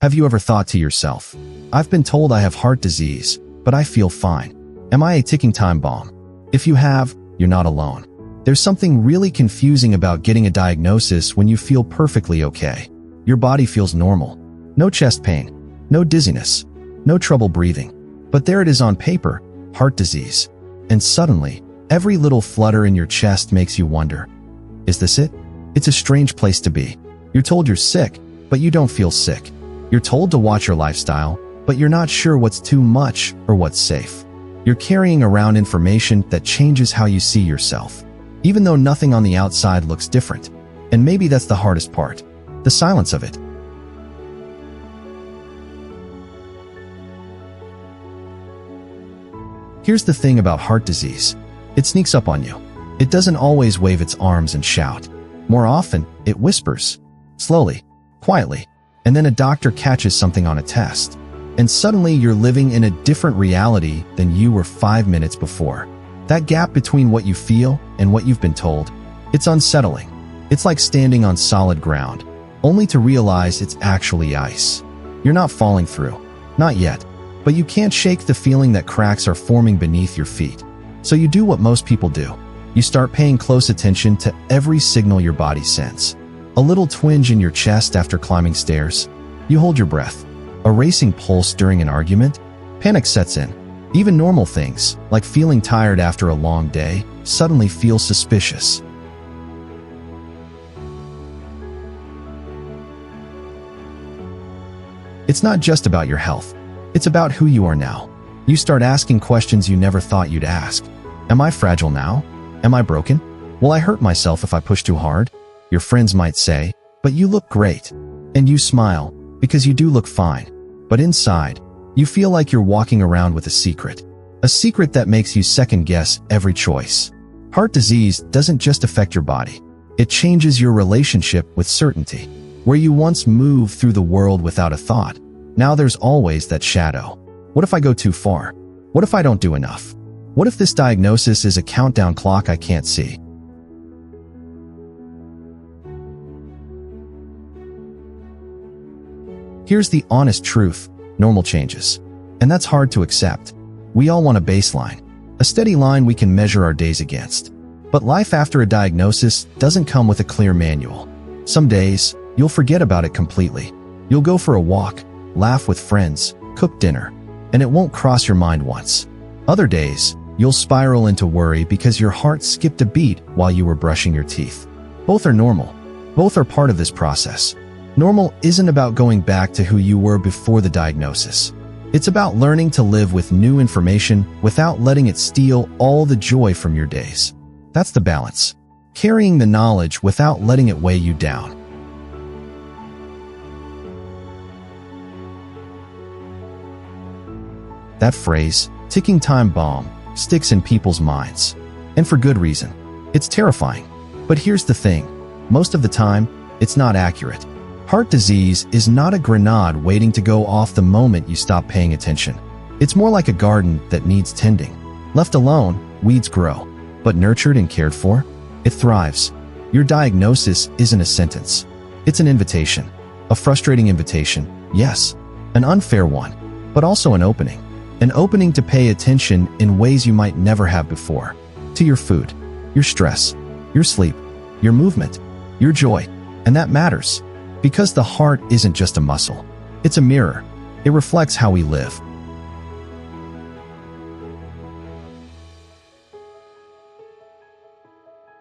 Have you ever thought to yourself, I've been told I have heart disease, but I feel fine. Am I a ticking time bomb? If you have, you're not alone. There's something really confusing about getting a diagnosis when you feel perfectly okay. Your body feels normal. No chest pain, no dizziness, no trouble breathing. But there it is on paper, heart disease. And suddenly, every little flutter in your chest makes you wonder, is this it? It's a strange place to be. You're told you're sick, but you don't feel sick. You're told to watch your lifestyle, but you're not sure what's too much or what's safe. You're carrying around information that changes how you see yourself, even though nothing on the outside looks different. And maybe that's the hardest part, the silence of it. Here's the thing about heart disease. It sneaks up on you. It doesn't always wave its arms and shout. More often, it whispers, slowly, quietly, and then a doctor catches something on a test. And suddenly you're living in a different reality than you were 5 minutes before. That gap between what you feel and what you've been told, it's unsettling. It's like standing on solid ground, only to realize it's actually ice. You're not falling through. Not yet. But you can't shake the feeling that cracks are forming beneath your feet. So you do what most people do. You start paying close attention to every signal your body sends. A little twinge in your chest after climbing stairs. You hold your breath. A racing pulse during an argument. Panic sets in. Even normal things, like feeling tired after a long day, suddenly feel suspicious. It's not just about your health. It's about who you are now. You start asking questions you never thought you'd ask. Am I fragile now? Am I broken? Will I hurt myself if I push too hard? Your friends might say, but you look great. And you smile, because you do look fine. But inside, you feel like you're walking around with a secret. A secret that makes you second-guess every choice. Heart disease doesn't just affect your body. It changes your relationship with certainty. Where you once moved through the world without a thought, now there's always that shadow. What if I go too far? What if I don't do enough? What if this diagnosis is a countdown clock I can't see? Here's the honest truth, normal changes. And that's hard to accept. We all want a baseline, a steady line we can measure our days against. But life after a diagnosis doesn't come with a clear manual. Some days, you'll forget about it completely. You'll go for a walk, laugh with friends, cook dinner, and it won't cross your mind once. Other days, you'll spiral into worry because your heart skipped a beat while you were brushing your teeth. Both are normal. Both are part of this process. Normal isn't about going back to who you were before the diagnosis. It's about learning to live with new information without letting it steal all the joy from your days. That's the balance. Carrying the knowledge without letting it weigh you down. That phrase, ticking time bomb, sticks in people's minds. And for good reason. It's terrifying. But here's the thing. Most of the time, it's not accurate. Heart disease is not a grenade waiting to go off the moment you stop paying attention. It's more like a garden that needs tending. Left alone, weeds grow. But nurtured and cared for, it thrives. Your diagnosis isn't a sentence. It's an invitation. A frustrating invitation, yes. An unfair one, but also an opening. An opening to pay attention in ways you might never have before. To your food, your stress, your sleep, your movement, your joy. And that matters. Because the heart isn't just a muscle. It's a mirror. It reflects how we live.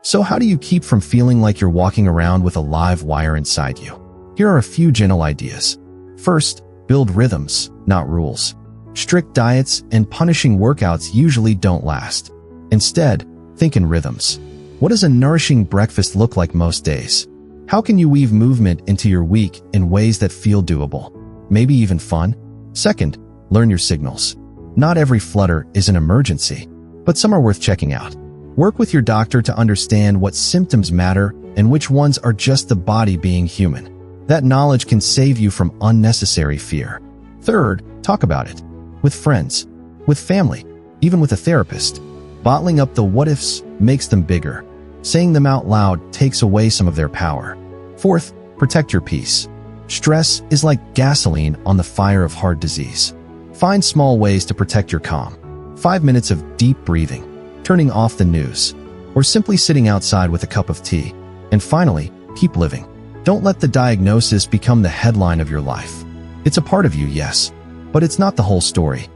So how do you keep from feeling like you're walking around with a live wire inside you? Here are a few gentle ideas. First, build rhythms, not rules. Strict diets and punishing workouts usually don't last. Instead, think in rhythms. What does a nourishing breakfast look like most days? How can you weave movement into your week in ways that feel doable? Maybe even fun? Second, learn your signals. Not every flutter is an emergency, but some are worth checking out. Work with your doctor to understand what symptoms matter and which ones are just the body being human. That knowledge can save you from unnecessary fear. Third, talk about it. With friends, with family, even with a therapist. Bottling up the what-ifs makes them bigger. Saying them out loud takes away some of their power. Fourth, protect your peace. Stress is like gasoline on the fire of heart disease. Find small ways to protect your calm. 5 minutes of deep breathing, turning off the news, or simply sitting outside with a cup of tea. And finally, keep living. Don't let the diagnosis become the headline of your life. It's a part of you, yes, but it's not the whole story.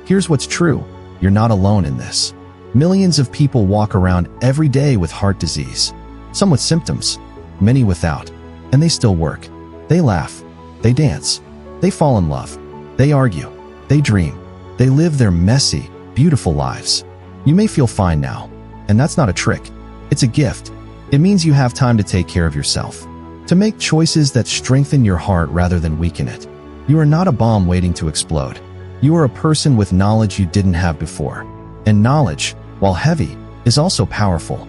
Here's what's true. You're not alone in this. Millions of people walk around every day with heart disease. Some with symptoms, many without. And they still work. They laugh. They dance. They fall in love. They argue. They dream. They live their messy, beautiful lives. You may feel fine now, and that's not a trick. It's a gift. It means you have time to take care of yourself, to make choices that strengthen your heart rather than weaken it. You are not a bomb waiting to explode. You are a person with knowledge you didn't have before. And knowledge, while heavy, is also powerful.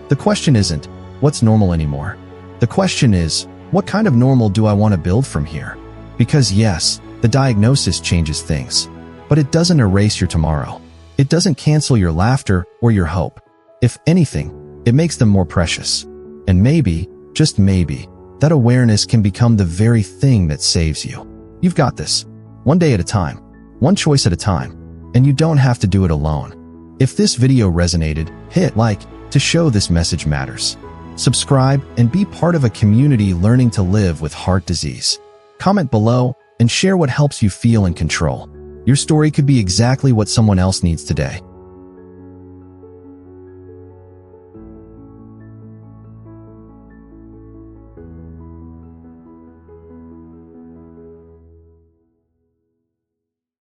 The question isn't, what's normal anymore? The question is, what kind of normal do I want to build from here? Because yes, the diagnosis changes things, but it doesn't erase your tomorrow. It doesn't cancel your laughter or your hope. If anything, it makes them more precious. And maybe, just maybe, that awareness can become the very thing that saves you. You've got this. One day at a time. One choice at a time. And you don't have to do it alone. If this video resonated, hit like to show this message matters. Subscribe and be part of a community learning to live with heart disease. Comment below and share what helps you feel in control. Your story could be exactly what someone else needs today.